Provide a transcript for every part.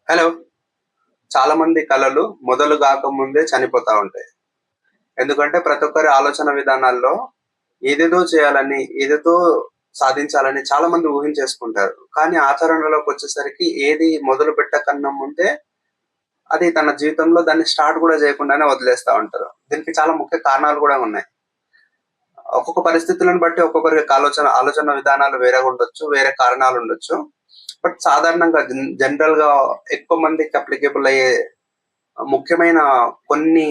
Hello! చాలా మంది కలలు మొదలు గాకముందే చనిపోతా ఉంటాయి. ఎందుకంటే ప్రతి ఒక్కరి ఆలోచన విధానాల్లో ఏదేదో చేయాలని, ఏదేదో సాధించాలని చాలా మంది ఊహించేసుకుంటారు. కానీ ఆచరణలోకొచ్చేసరికి ఏది మొదలు పెట్టకన్నా ముందే అది తన జీవితంలో దాన్ని స్టార్ట్ గూడా జేయకుండానే వదిలేస్తా ఉంటారు. దీనికి చాలా ముఖ్య కారణాలు గూడా ఉన్నాయి. ఒక్కొక్క పరిస్థితులను బట్టి ఒక్కొక్కరికి ఆలోచన విధానాలు వేరేగుండొచ్చు. వేరే కారణాలుండొచ్చు. బట్ సాధారణంగా జనరల్‌గా ఎక్కువ మందికి అప్లికేబుల్ అయ్యే ముఖ్యమైన కొన్ని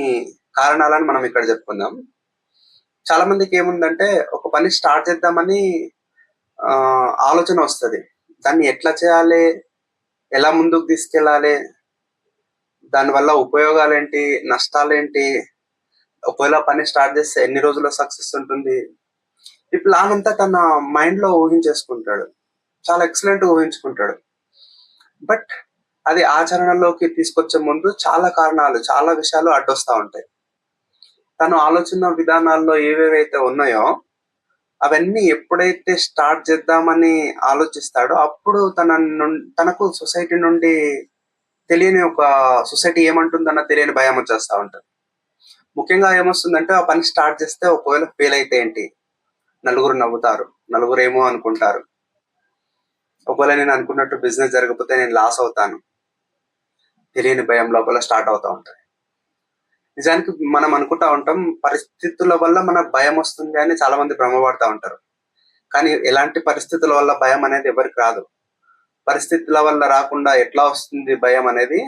కారణాలను మనం ఇక్కడ చెప్పుకుందాం. చాలా మందికేముందంటే ఒక పని స్టార్ట్ చేద్దామని ఆలోచన వస్తది. దాన్ని ఎట్లా చేయాలి? ఎలా ముందుకు తీసుకెళ్ళాలి? దానివల్ల ఉపయోగాలేంటి? నష్టాలేంటి? ఒకవేళ పని స్టార్ట్ చేస్తే ఎన్ని రోజుల్లో సక్సెస్ ఉంటుంది? ఈ ప్లాన్ అంతా తన మైండ్‌లో ఊహించేసుకుంటాడు. చాలా ఎక్సలెంట్‌గా ఊహించుకుంటాడు. బట్ అది ఆచరణలోకి తీసుకొచ్చే ముందు చాలా కారణాలు, చాలా విషయాలు అడ్డొస్తా ఉంటాయి. తను ఆలోచన విధానాల్లో ఏవేవైతే ఉన్నాయో, అవన్నీ ఎప్పుడైతే స్టార్ట్ చేద్దామని ఆలోచిస్తాడో, అప్పుడు తనకు సొసైటీ నుండి తెలియని ఒక సొసైటీ ఏమంటుందన్న తెలియని భయమొచ్చేస్తా ఉంటది. ముఖ్యంగా ఏమొస్తుందంటే, ఆ పని స్టార్ట్ చేస్తే ఒకవేళ ఫెయిల్ అయితే ఏంటి? నలుగురు నవ్వుతారు. నలుగురేమో అనుకుంటారు. ఒకవేళ నేను అనుకున్నట్టు బిజినెస్ జరగకపోతే నేను లాస్ అవుతాను. తెలియని భయం లోపల స్టార్ట్ అవుతా ఉంటది. నిజానికి మనం అనుకుంటా ఉంటాం, పరిస్థితుల వల్ల మనకు భయమొస్తుంది అని చాలా మంది భ్రమపడతా ఉంటారు. కానీ ఎలాంటి పరిస్థితుల వల్ల భయం అనేది ఎవరికి రాదు. పరిస్థితుల వల్ల రాకుండా ఎట్లా వస్తుంది భయం అనేది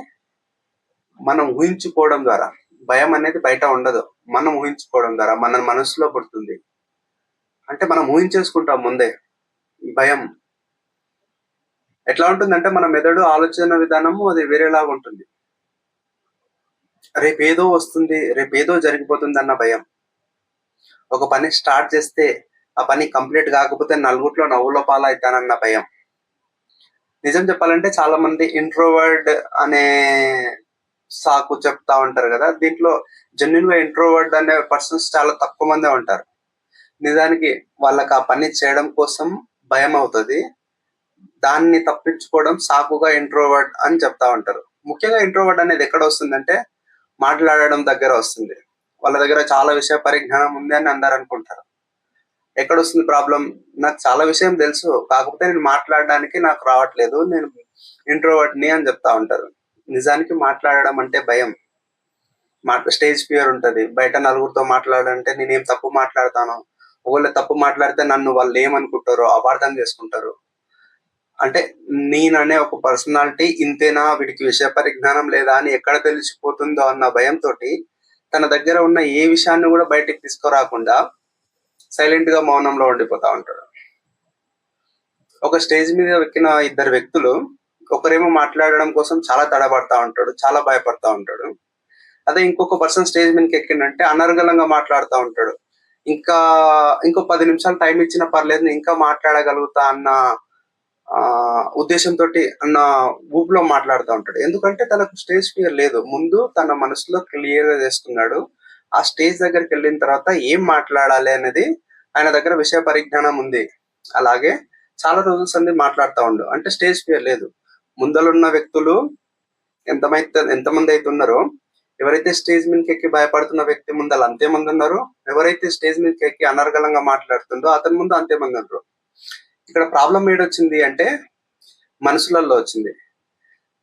మనం ఊహించుకోవడం ద్వారా. భయం అనేది బయట ఉండదు. మనం ఊహించుకోవడం ద్వారా మన మనసులో పుడుతుంది. అంటే మనం ఊహించేసుకుంటాం ముందే. భయం ఎట్లా ఉంటుందంటే మన మెదడు ఆలోచన విధానము అది వేరేలాగా ఉంటుంది. రేపేదో వస్తుంది, రేపేదో జరిగిపోతుందన్న భయం. ఒక పని స్టార్ట్ చేస్తే ఆ పని కంప్లీట్ కాకపోతే నలుగురిలో నవ్వుల పాలైతానన్న భయం. నిజం చెప్పాలంటే చాలా మంది ఇంట్రోవర్డ్ అనే సాకు చెప్తా ఉంటారు కదా! దీంట్లో జెన్యూన్‌గా ఇంట్రోవర్ట్ అనే పర్సన్స్ చాలా తక్కువ మందే ఉంటారు. నిజానికి వాళ్ళకి ఆ పని చేయడం కోసం భయమవుతది. దాన్ని తప్పించుకోవడం సాకుగా ఇంట్రోవర్ట్ అని చెప్తా ఉంటారు. ముఖ్యంగా ఇంట్రోవర్ట్ అనేది ఎక్కడొస్తుందంటే మాట్లాడడం దగ్గర వస్తుంది. వాళ్ళ దగ్గర చాలా విషయ పరిజ్ఞానం ఉంది అని అందరూ అనుకుంటారు. ఎక్కడొస్తుంది ప్రాబ్లమ్? నాకు చాలా విషయం తెలుసు. కాకపోతే నేను మాట్లాడడానికి నాకు రావట్లేదు. నేను ఇంట్రోవర్ట్‌ని అని చెప్తా ఉంటారు. నిజానికి మాట్లాడడం అంటే భయం. స్టేజ్ ఫియర్ ఉంటది. బయట నలుగురితో మాట్లాడాలంటే నేనేం తప్పు మాట్లాడతానో, ఒకవేళ తప్పు మాట్లాడితే నన్ను వాళ్ళేమనుకుంటారో అపార్థం చేసుకుంటారు. అంటే నేననే ఒక పర్సనాలిటీ ఇంతేనా? వీడికి విషయ పరిజ్ఞానం లేదా? అని ఎక్కడ తెలిసిపోతుందో అన్న భయంతోటి తన దగ్గర ఉన్న ఏ విషయాన్ని గూడా బయటికి తీసుకురాకుండా సైలెంట్‌గా మౌనంలో ఉండిపోతా ఉంటాడు. ఒక స్టేజ్ మీద ఎక్కిన ఇద్దరు వ్యక్తులు ఒకరేమో మాట్లాడడం కోసం చాలా తడబడతా ఉంటాడు. చాలా భయపడతా ఉంటాడు. అదే ఇంకొక పర్సన్ స్టేజ్ మీదకి ఎక్కిండంటే అనర్గళంగా మాట్లాడుతా ఉంటాడు. ఇంకా ఇంకో 10 నిమిషాలు టైం ఇచ్చినా పర్లేదు నేను ఇంకా మాట్లాడగలుగుతా అన్న ఉద్దేశంతోటి అన్న ఊపులో మాట్లాడుతా ఉంటాడు. ఎందుకంటే తనకు స్టేజ్ ఫియర్ లేదు. ముందు తన మనసులో క్లియర్‌గా చేసుకున్నాడు. ఆ స్టేజ్ దగ్గరికెళ్ళిన తర్వాత ఏం మాట్లాడాలి అనేది ఆయన దగ్గర విషయ పరిజ్ఞానం ఉంది. అలాగే చాలా రోజుల సంధి మాట్లాడుతా ఉండు. అంటే స్టేజ్ ఫియర్ లేదు. ముందలున్న వ్యక్తులు ఎంతమందైతే ఉన్నారో, ఎవరైతే స్టేజ్ మీదకెక్కి భయపడుతున్న వ్యక్తి ముందల అంతే మందున్నారు. ఎవరైతే స్టేజ్ మీదకెక్కి అనర్గళంగా మాట్లాడుతుండో అతని ముందు అంతే మందుండ్రు. ఇక్కడ ప్రాబ్లమ్ ఏడొచ్చింది అంటే మనుషులలో వచ్చింది.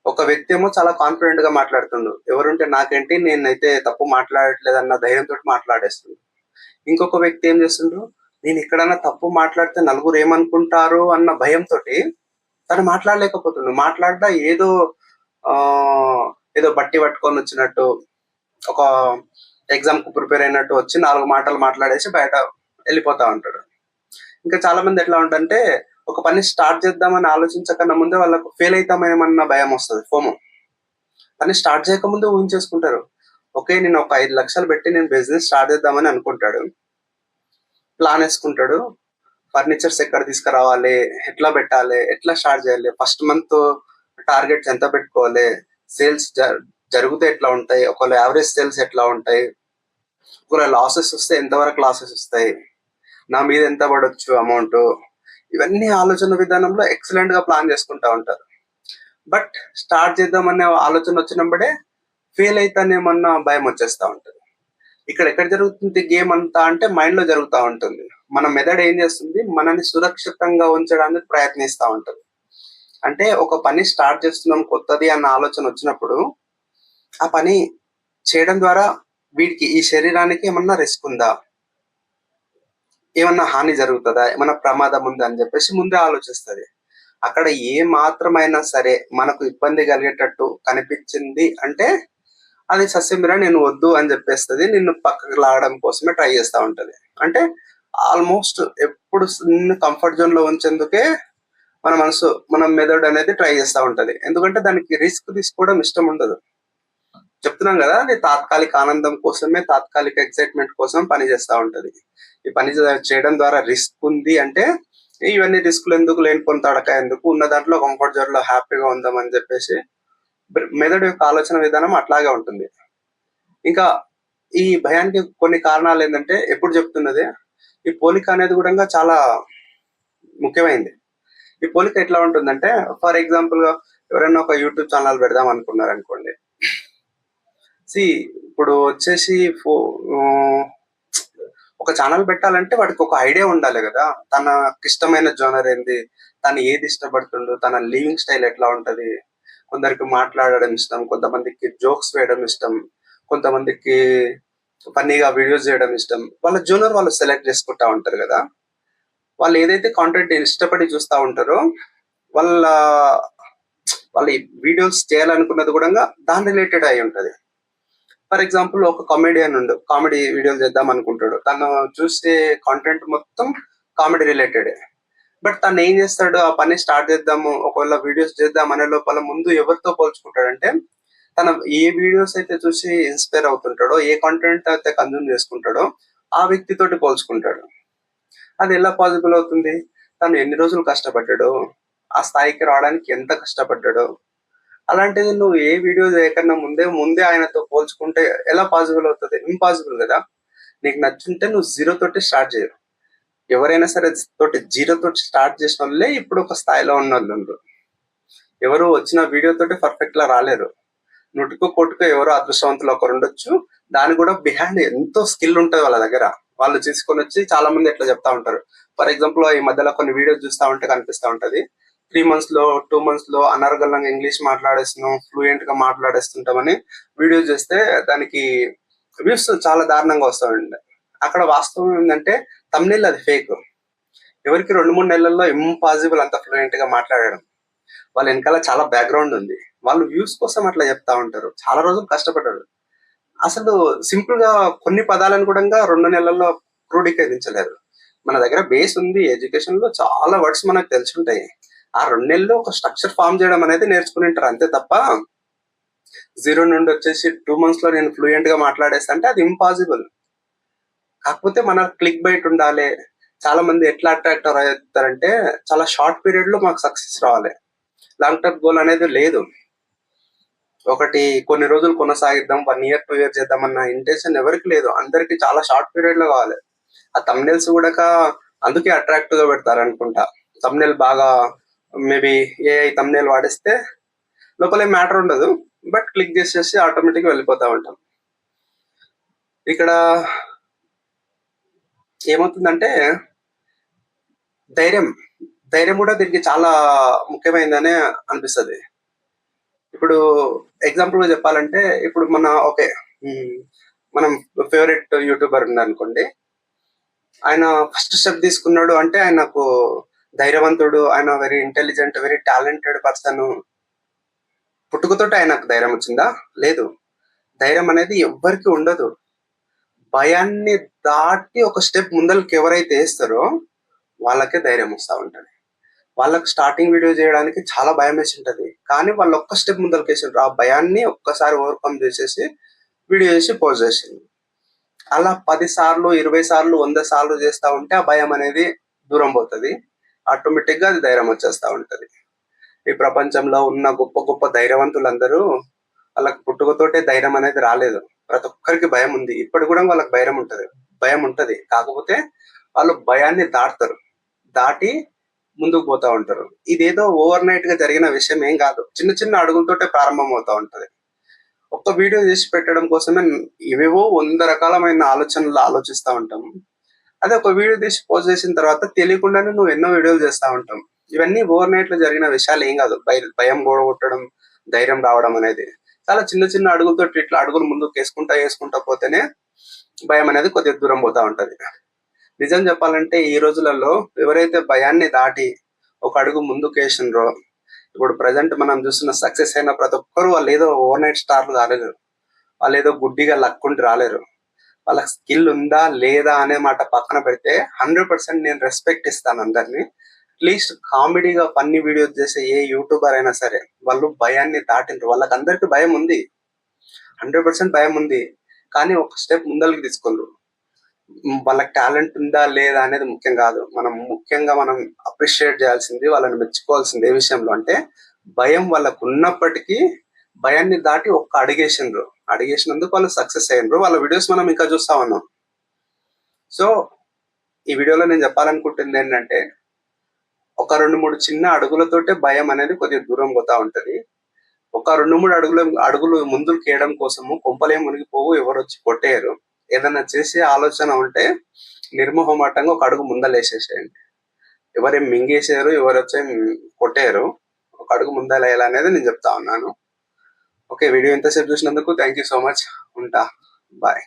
ఒక వ్యక్తి ఏమో చాలా కాన్ఫిడెంట్ గా మాట్లాడుతుండు. ఎవరుంటే నాకేంటి నేనైతే తప్పు మాట్లాడట్లేదన్న ధైర్యంతో మాట్లాడేస్తుండు. ఇంకొక వ్యక్తి ఏం చేస్తుండ్రు, నేను ఎక్కడన్నా తప్పు మాట్లాడితే నలుగురు ఏమనుకుంటారు అన్న భయంతోటి తను మాట్లాడలేకపోతుండు. మాట్లాడ్డా ఏదో ఏదో బట్టి పట్టుకొని వచ్చినట్టు, ఒక ఎగ్జామ్‌కి ప్రిపేర్ అయినట్టు వచ్చి 4 మాటలు మాట్లాడేసి బయట వెళ్ళిపోతా ఉంటాడు. ఇంకా చాలా మంది ఎట్లా ఉంటంటే ఒక పని స్టార్ట్ చేద్దామని ఆలోచించకన్నా ముందే వాళ్ళకు ఫెయిల్ అయితామేమన్న భయం వస్తది. ఫోమో. పని స్టార్ట్ చేయకముందే ఊహించేసుకుంటారు. ఓకే. నేను ఒక 5,00,000 పెట్టి నేను బిజినెస్ స్టార్ట్ చేద్దామని అనుకుంటాడు. ప్లాన్ ఏసుకుంటాడు. ఫర్నిచర్స్ ఎక్కడ తీసుకురావాలి? ఎట్లా పెట్టాలి? ఎట్లా స్టార్ట్ చేయాలి? ఫస్ట్ మంత్ టార్గెట్స్ ఎంత పెట్టుకోవాలి? సేల్స్ జరుగుతే ఎట్లా ఉంటాయి? ఒకవేళ యావరేజ్ సేల్స్ ఎట్లా ఉంటాయి? ఒకవేళ లాసెస్ వస్తే ఎంతవరకు లాసెస్ వస్తాయి? నా మీద ఎంత పడొచ్చు అమౌంటు? ఇవన్నీ ఆలోచన విధానంలో ఎక్సలెంట్‌గా ప్లాన్ చేసుకుంటా ఉంటారు. బట్ స్టార్ట్ చేద్దామనే ఆలోచన వచ్చినప్పుడే ఫెయిల్ అవుతానేమన్న భయం వచ్చేస్తా ఉంటుంది. ఇక్కడ ఎక్కడ జరుగుతుంది గేమ్ అంతా అంటే మైండ్ లో జరుగుతూ ఉంటుంది. మన మెదడు ఏం చేస్తుంది, మనని సురక్షితంగా ఉంచడానికి ప్రయత్నిస్తూ ఉంటుంది. అంటే ఒక పని స్టార్ట్ చేస్తున్నాం కొత్తది అన్న ఆలోచన వచ్చినప్పుడు ఆ పని చేయడం ద్వారా వీడికి ఈ శరీరానికి ఏమన్నా రిస్క్ ఉందా, ఏమన్నా హాని జరుగుతుందా, ఏమన్నా ప్రమాదం ఉందా అని చెప్పేసి ముందే ఆలోచిస్తుంది. అక్కడ ఏ మాత్రమైనా సరే మనకు ఇబ్బంది కలిగేటట్టు కనిపించింది అంటే అది సస్యమిరా నేను వద్దు అని చెప్పేస్తుంది, నిన్ను పక్కకు లాగడం కోసమే ట్రై చేస్తూ ఉంటది. అంటే ఆల్మోస్ట్ ఎప్పుడు నిన్ను కంఫర్ట్ జోన్ లో ఉంచేందుకే మన మనసు, మన మెదడు అనేది ట్రై చేస్తూ ఉంటది. ఎందుకంటే దానికి రిస్క్ తీసుకోవడం ఇష్టం ఉండదు. చెప్తున్నాం కదా, అది తాత్కాలిక ఆనందం కోసమే, తాత్కాలిక ఎక్సైట్మెంట్ కోసం పని చేస్తూ ఉంటది. ఈ పని చేయడం ద్వారా రిస్క్ ఉంది అంటే ఇవన్నీ రిస్కులు ఎందుకు, లేనిపోని తడక ఎందుకు, ఉన్న దాంట్లో కంఫర్ట్ జోన్ లో హ్యాపీగా ఉందామని చెప్పేసి మెదడు యొక్క ఆలోచన విధానం అట్లాగే ఉంటుంది. ఇంకా ఈ భయానికి కొన్ని కారణాలు ఏంటంటే ఎప్పుడు చెప్తున్నది, ఈ పోలిక అనేది కూడా చాలా ముఖ్యమైనది. ఈ పోలిక ఎట్లా ఉంటుందంటే, ఫర్ ఎగ్జాంపుల్ గా ఎవరైనా ఒక యూట్యూబ్ ఛానల్ పెడదాం అనుకున్నారు అనుకోండి. ఇప్పుడు వచ్చేసి ఒక ఛానల్ పెట్టాలంటే వాడికి ఒక ఐడియా ఉండాలి కదా, తనకి ఇష్టమైన జోనర్ ఏంది, తను ఏది ఇష్టపడుతుండు, తన లివింగ్ స్టైల్ ఎట్లా ఉంటది. కొందరికి మాట్లాడడం ఇష్టం, కొంతమందికి జోక్స్ వేయడం ఇష్టం, కొంతమందికి ఫన్నీగా వీడియోస్ చేయడం ఇష్టం. వాళ్ళ జోనర్ వాళ్ళు సెలెక్ట్ చేసుకుంటా ఉంటారు కదా. వాళ్ళు ఏదైతే కాంటెంట్ ఇష్టపడి చూస్తూ ఉంటారో వాళ్ళ వాళ్ళ వీడియోస్ చేయాలనుకున్నది కూడా దాని రిలేటెడ్ అయి ఉంటది. ఫర్ ఎగ్జాంపుల్ ఒక కామెడియన్ ఉండు, కామెడీ వీడియోలు చేద్దాం అనుకుంటాడు, తను చూసే కాంటెంట్ మొత్తం కామెడీ రిలేటెడ్. బట్ తను ఏం చేస్తాడు, ఆ పని స్టార్ట్ చేద్దాము, ఒకవేళ వీడియోస్ చేద్దాం అనే లోపల ముందు ఎవరితో పోల్చుకుంటాడంటే, తన ఏ వీడియోస్ అయితే చూసి ఇన్స్పైర్ అవుతుంటాడో, ఏ కాంటెంట్ అయితే కన్జ్యూమ్ చేసుకుంటాడో ఆ వ్యక్తితోటి పోల్చుకుంటాడు. అది ఎలా పాసిబుల్ అవుతుంది, తను ఎన్ని రోజులు కష్టపడ్డాడు, ఆ స్థాయికి రావడానికి ఎంత కష్టపడ్డాడు. అలాంటిది నువ్వు ఏ వీడియో చేయకన్నా ముందే ఆయనతో పోల్చుకుంటే ఎలా పాసిబుల్ అవుతుంది? ఇంపాసిబుల్ కదా. నీకు నచ్చుంటే నువ్వు జీరో తోటి స్టార్ట్ చేయరు. ఎవరైనా సరే జీరో తోటి స్టార్ట్ చేసిన వాళ్ళే ఇప్పుడు ఒక స్థాయిలో ఉన్న వాళ్ళు. ఎవరు వచ్చిన వీడియో తోటి పర్ఫెక్ట్ లా రాలేరు. నుటుకు కొట్టుకు ఎవరో అదృష్టవంతులు ఒకరు ఉండొచ్చు, దాని కూడా బిహైండ్ ఎంతో స్కిల్ ఉంటుంది వాళ్ళ దగ్గర. వాళ్ళు తీసుకొని వచ్చి చాలా మంది ఎట్లా చెప్తా ఉంటారు. ఫర్ ఎగ్జాంపుల్ ఈ మధ్యలో కొన్ని వీడియోస్ చూస్తా ఉంటే కనిపిస్తా ఉంటది, 3 months లో 2 months లో అనర్గళంగా ఇంగ్లీష్ మాట్లాడేస్తున్నాం, ఫ్లూయెంట్ గా మాట్లాడేస్తుంటామని వీడియోస్ చేస్తే దానికి వ్యూస్ చాలా దారుణంగా వస్తాయండి. అక్కడ వాస్తవం ఏంటంటే తమ్నెల్ అది ఫేక్. ఎవరికి 2-3 నెలల్లో ఇంపాసిబుల్ అంత ఫ్లూయెంట్ గా మాట్లాడడం. వాళ్ళ వెనకాల చాలా బ్యాక్గ్రౌండ్ ఉంది. వాళ్ళు వ్యూస్ కోసం అట్లా చెప్తా ఉంటారు, చాలా రోజులు కష్టపడ్డారు. అసలు సింపుల్ గా కొన్ని పదాలను కూడా 2 నెలల్లో క్రోడీకరించలేరు. మన దగ్గర బేస్ ఉంది, ఎడ్యుకేషన్ లో చాలా వర్డ్స్ మనకు తెలిసి ఉంటాయి. ఆ 2 నెలల్లో ఒక స్ట్రక్చర్ ఫామ్ చేయడం అనేది నేర్చుకుని ఉంటారు అంతే తప్ప 0 నుండి వచ్చేసి 2 months లో నేను ఫ్లూయెంట్ గా మాట్లాడేస్తా అంటే అది ఇంపాసిబుల్. కాకపోతే మన క్లిక్ బైట్ ఉండాలి. చాలా మంది ఎట్లా అట్రాక్ట్ అవుతారంటే, చాలా షార్ట్ పీరియడ్ లో మాకు సక్సెస్ రావాలి, లాంగ్ టర్మ్ గోల్ అనేది లేదు. ఒకటి కొన్ని రోజులు కొనసాగిద్దాం, 1 year 2 years చేద్దామన్న ఇంటెన్షన్ ఎవరికి లేదు. అందరికి చాలా షార్ట్ పీరియడ్ లో కావాలి. ఆ తమ్నెల్స్ కూడా అందుకే అట్రాక్టివ్ గా పెడతారు అనుకుంటా. తమ్నెల్ బాగా మేబీ ఏఐ తమ్నెల్ వాడిస్తే లోపల మ్యాటర్ ఉండదు, బట్ క్లిక్ చేసేసి ఆటోమేటిక్ వెళ్ళిపోతా ఉంటాం. ఇక్కడ ఏమవుతుందంటే ధైర్యం ధైర్యం కూడా దీనికి చాలా ముఖ్యమైనదనే అనిపిస్తుంది. ఇప్పుడు ఎగ్జాంపుల్ గా చెప్పాలంటే, ఇప్పుడు ఓకే, మనం ఫేవరెట్ యూట్యూబర్ ఉందనుకోండి, ఆయన ఫస్ట్ స్టెప్ తీసుకున్నాడు అంటే ఆయనకు ధైర్యవంతుడు, ఆయన very intelligent, very talented person. పుట్టుకతోటి ఆయనకు ధైర్యం వచ్చిందా? లేదు. ధైర్యం అనేది ఎవ్వరికి ఉండదు. భయాన్ని దాటి ఒక స్టెప్ ముందరికి ఎవరైతే వేస్తారో వాళ్ళకే ధైర్యం వస్తూ ఉంటది. వాళ్ళకి స్టార్టింగ్ వీడియో చేయడానికి చాలా భయం వేసి ఉంటది, కానీ వాళ్ళు ఒక్క స్టెప్ ముందరికి వేసిండ్రు, ఆ భయాన్ని ఒక్కసారి ఓవర్కమ్ చేసేసి వీడియో చేసి పోస్ట్ చేసింది. అలా 10 సార్లు 20 సార్లు 100 సార్లు చేస్తా ఉంటే ఆ భయం అనేది దూరం పోతుంది. ఆటోమేటిక్ గా అది ధైర్యం వచ్చేస్తా ఉంటది. ఈ ప్రపంచంలో ఉన్న గొప్ప గొప్ప ధైర్యవంతులందరూ వాళ్ళకి పుట్టుకతోటే ధైర్యం అనేది రాలేదు. ప్రతి ఒక్కరికి భయం ఉంది, ఇప్పటి కూడా వాళ్ళకి భయం ఉంటది. కాకపోతే వాళ్ళు భయాన్ని దాటుతారు. దాటి ముందుకు పోతా ఉంటారు. ఇదేదో ఓవర్ నైట్ గా జరిగిన విషయం ఏం కాదు. చిన్న చిన్న అడుగులతోటే ప్రారంభం అవుతా ఉంటది. ఒక్క వీడియో చేసి పెట్టడం కోసమే ఇవేవో 100 రకాలమైన ఆలోచనలు ఆలోచిస్తా ఉంటాం. అదే ఒక వీడియో తీసి పోస్ట్ చేసిన తర్వాత తెలియకుండానే నువ్వు ఎన్నో వీడియోలు చేస్తా ఉంటాం. ఇవన్నీ ఓవర్ నైట్ లో జరిగిన విషయాలు ఏం కాదు. భయం గోడగొట్టడం, ధైర్యం రావడం అనేది చాలా చిన్న చిన్న అడుగులతో ఇట్లా అడుగులు ముందుకు వేసుకుంటా పోతేనే భయం అనేది కొద్దిగా దూరం పోతా ఉంటది. నిజం చెప్పాలంటే ఈ రోజులలో ఎవరైతే భయాన్ని దాటి ఒక అడుగు ముందుకు వేసిండ్రో, ఇప్పుడు ప్రజెంట్ మనం చూస్తున్న సక్సెస్ అయిన ప్రతి ఒక్కరు వాళ్ళు ఏదో ఓవర్ నైట్ స్టార్లు కాలేరు. వాళ్ళు ఏదో గుడ్డిగా లక్కుండి రాలేరు. వాళ్ళకి స్కిల్ ఉందా లేదా అనే మాట పక్కన పెడితే 100% నేను రెస్పెక్ట్ ఇస్తాను అందరినీ. అట్లీస్ట్ కామెడీగా ఫన్నీ వీడియోస్ చేసే ఏ యూట్యూబర్ అయినా సరే వాళ్ళు భయాన్ని దాటిండ్రు. వాళ్ళకి అందరికి భయం ఉంది, 100% భయం ఉంది. కానీ ఒక స్టెప్ ముందరికి తీసుకుండ్రు. వాళ్ళకి టాలెంట్ ఉందా లేదా అనేది ముఖ్యం కాదు. ముఖ్యంగా మనం అప్రిషియేట్ చేయాల్సింది, వాళ్ళని మెచ్చుకోవాల్సింది ఏ విషయంలో అంటే భయం వాళ్ళకు ఉన్నప్పటికీ భయాన్ని దాటి ఒక్క అడిగేసిండ్రు. అడిగేసినందుకు వాళ్ళు సక్సెస్ అయ్యిండ్రు. వాళ్ళ వీడియోస్ మనం ఇంకా చూస్తా ఉన్నాం. సో ఈ వీడియోలో నేను చెప్పాలనుకుంటుంది ఏంటంటే ఒక 2-3 చిన్న అడుగులతోటే భయం అనేది కొద్దిగా దూరం పోతా ఉంటది. ఒక 2-3 అడుగులు ముందుకు వేయడం కోసము కొంపలే మునిగిపోవు, ఎవరు వచ్చి కొట్టేయరు. ఏదైనా చేసే ఆలోచన ఉంటే నిర్మోహమాటంగా ఒక అడుగు ముందలేసేసేయండి. ఎవరేం మింగేసారు, ఎవరు వచ్చి కొట్టేయరు. ఒక అడుగు ముందలేయాలనేది నేను చెప్తా ఉన్నాను. ఓకే, వీడియో ఎంతసేపు చూసినందుకు థ్యాంక్ యూ సో మచ్. ఉంటా, బాయ్.